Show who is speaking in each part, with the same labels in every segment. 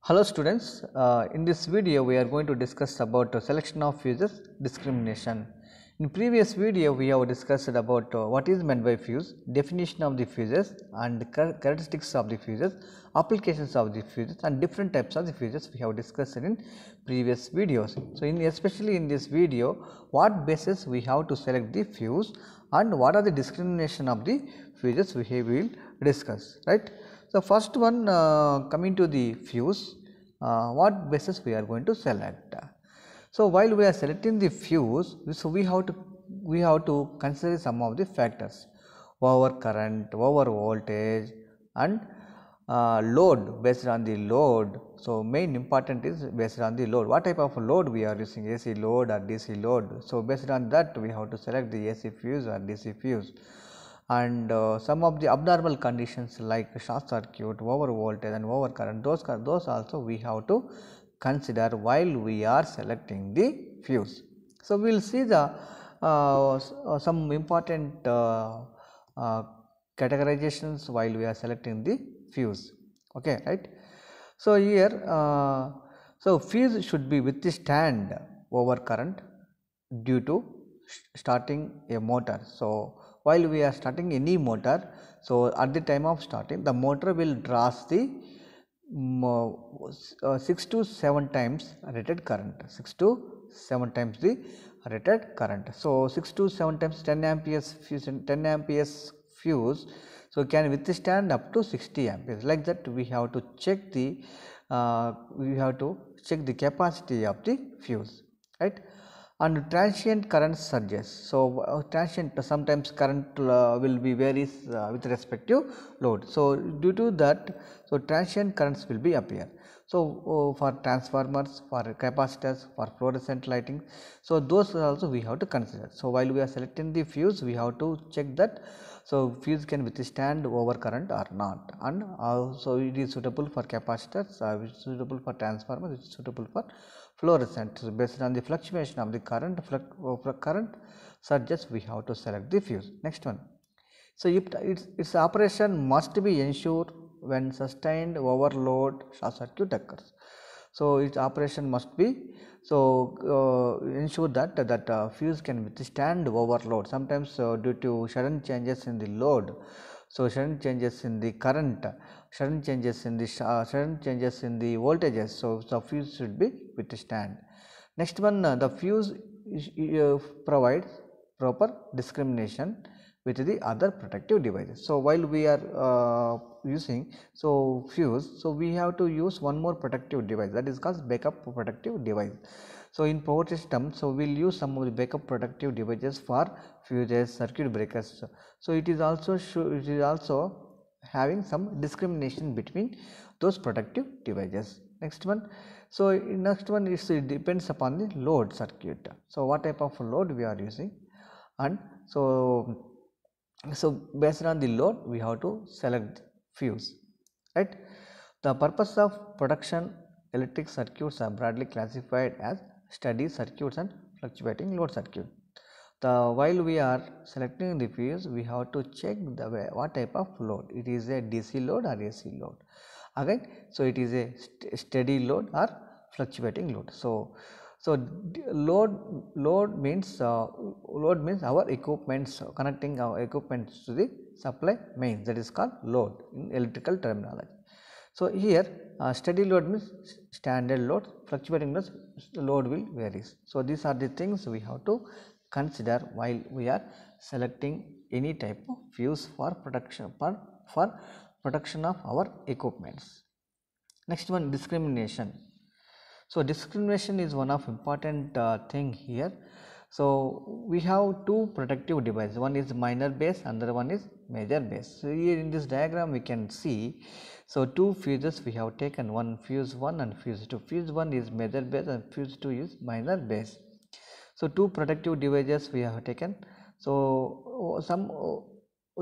Speaker 1: Hello students, in this video we are going to discuss about selection of fuses discrimination. In previous video we have discussed about what is meant by fuse, definition of the fuses and characteristics of the fuses, applications of the fuses and different types of the fuses we have discussed in previous videos. So, especially in this video what basis we have to select the fuse and what are the discrimination of the fuses we will discuss, right. So, first one coming to the fuse, what basis we are going to select. So, while we are selecting the fuse, so we have to consider some of the factors, over current, over voltage and load, based on the load. So, main important is based on the load, what type of load we are using, AC load or DC load. So, based on that we have to select the AC fuse or DC fuse. And some of the abnormal conditions like short circuit, over voltage and over current, those also we have to consider while we are selecting the fuse. So, we will see the some important categorizations while we are selecting the fuse, okay, right. So, here so fuse should be withstand over current due to starting a motor. So, while we are starting any motor, so at the time of starting the motor will draws the 6 to 7 times rated current, 6 to 7 times the rated current. So, 6 to 7 times 10 amperes fuse, 10 amperes fuse, so can withstand up to 60 amperes. Like that we have to check the capacity of the fuse, right. And transient current surges. So, transient sometimes current will be varies with respect to load. So, due to that, so transient currents will be appear. So, for transformers, for capacitors, for fluorescent lighting, so those also we have to consider. So, while we are selecting the fuse, we have to check that. So, fuse can withstand over current or not, and also it is suitable for capacitors, which is suitable for transformers, which is suitable for fluorescent. So, based on the fluctuation of the current current surges, we have to select the fuse. Next one. So, if its operation must be ensured when sustained overload short circuit occurs. So, its operation must be ensure that fuse can withstand overload. Sometimes due to sudden changes in the load, so sudden changes in the current, sudden changes in the voltages. So, the fuse should be withstand. Next one, the fuse provides proper discrimination with the other protective devices. So, while we are using fuse, so we have to use one more protective device, that is called backup protective device. So, in power system, so we will use some of the backup protective devices for fuses, circuit breakers. So, it is also having some discrimination between those protective devices. Next one. So, next one is it depends upon the load circuit. So, what type of load we are using, and so based on the load we have to select fuse, right. The purpose of production electric circuits are broadly classified as steady circuits and fluctuating load circuit. While we are selecting the fuse, we have to check what type of load, it is a DC load or AC load, again. So, it is a steady load or fluctuating load. So, load means our equipments, connecting our equipments to the supply mains, that is called load in electrical terminology. So, here steady load means standard load, fluctuating load will varies. So, these are the things we have to consider while we are selecting any type of fuse for protection of our equipments. Next one, discrimination. So, discrimination is one of important thing here. So, we have two protective devices, one is minor base, another one is major base. So, here in this diagram we can see, so two fuses we have taken, one fuse 1 and fuse 2. Fuse 1 is major base and fuse 2 is minor base. So, two protective devices we have taken. So, some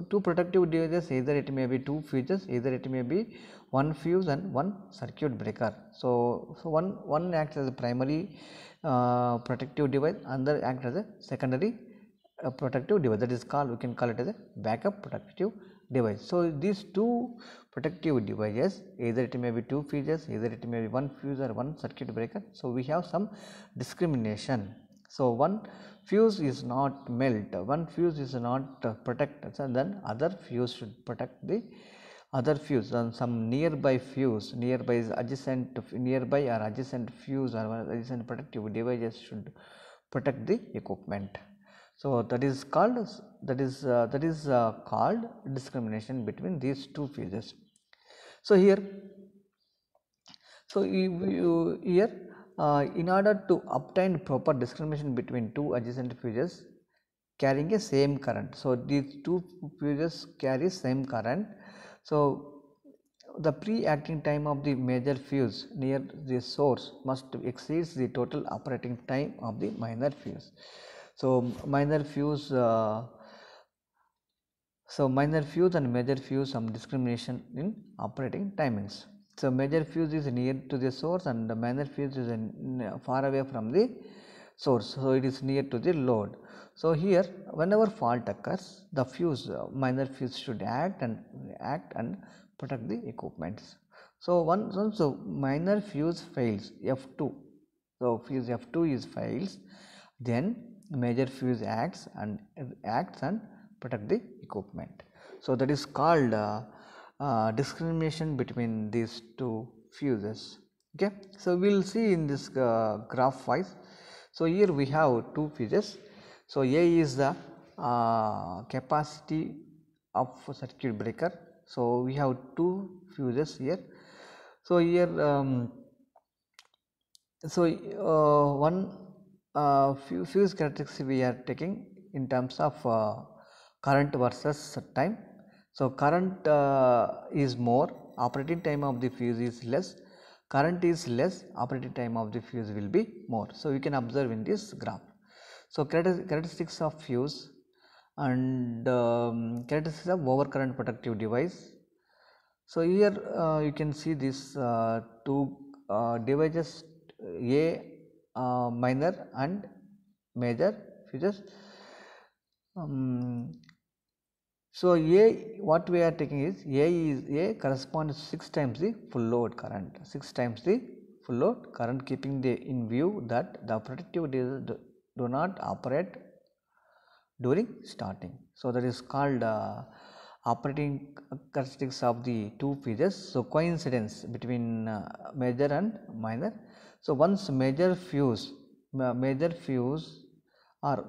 Speaker 1: two protective devices, either it may be two fuses, either it may be one fuse and one circuit breaker. So one acts as a primary protective device, another acts as a secondary protective device, that is called, we can call it as a backup protective device. So these two protective devices, either it may be two fuses, either it may be one fuse or one circuit breaker. So we have some discrimination. So one fuse is not melt, one fuse is not protect, and then other fuse should protect the other fuse, and some nearby fuse, nearby is adjacent, nearby or adjacent fuse or adjacent protective devices should protect the equipment. So that is called called discrimination between these two fuses. So here, here in order to obtain proper discrimination between two adjacent fuses carrying a same current, so these two fuses carry same current. So the pre-acting time of the major fuse near the source must exceed the total operating time of the minor fuse. So minor fuse and major fuse, some discrimination in operating timings. So major fuse is near to the source and the minor fuse is far away from the source, so it is near to the load. So here whenever fault occurs, the fuse minor fuse should act and protect the equipment. So once minor fuse fails, F2, so fuse F2 is fails, then major fuse acts and protect the equipment. So that is called discrimination between these two fuses. Okay, so we will see in this graph wise. So here we have two fuses. So A is the capacity of circuit breaker. So we have two fuses here. So here one fuse characteristics we are taking in terms of current versus time. So current is more, operating time of the fuse is less. Current is less, operating time of the fuse will be more. So you can observe in this graph. So characteristics of fuse and characteristics of overcurrent protective device. So here you can see these two devices, A minor and major fuses. So A, what we are taking is A corresponds 6 times the full load current, 6 times the full load current, keeping in view that the protective devices do not operate during starting. So that is called operating characteristics of the two fuses. So coincidence between major and minor. So once major fuse or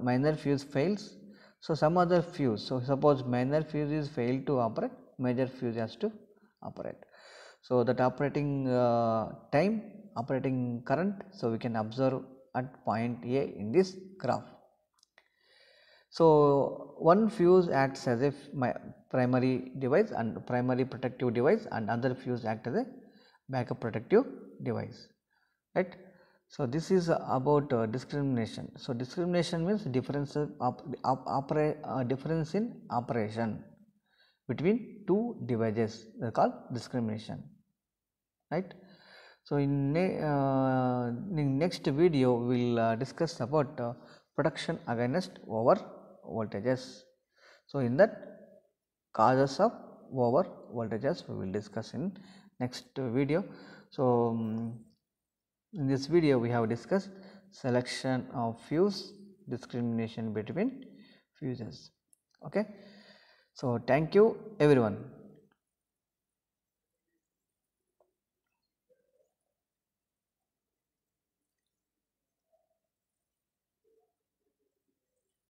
Speaker 1: minor fuse fails, so some other fuse, so suppose minor fuse is failed to operate, major fuse has to operate. So that operating time, operating current, so we can observe at point A in this graph. So one fuse acts as a primary device and primary protective device, and other fuse act as a backup protective device, right. So this is about discrimination. So discrimination means difference in operation between two devices, they are called discrimination, right. So in next video we will discuss about protection against over voltages. So in that, causes of over voltages we will discuss in next video. So in this video we have discussed selection of fuse, discrimination between fuses. Okay, so thank you everyone.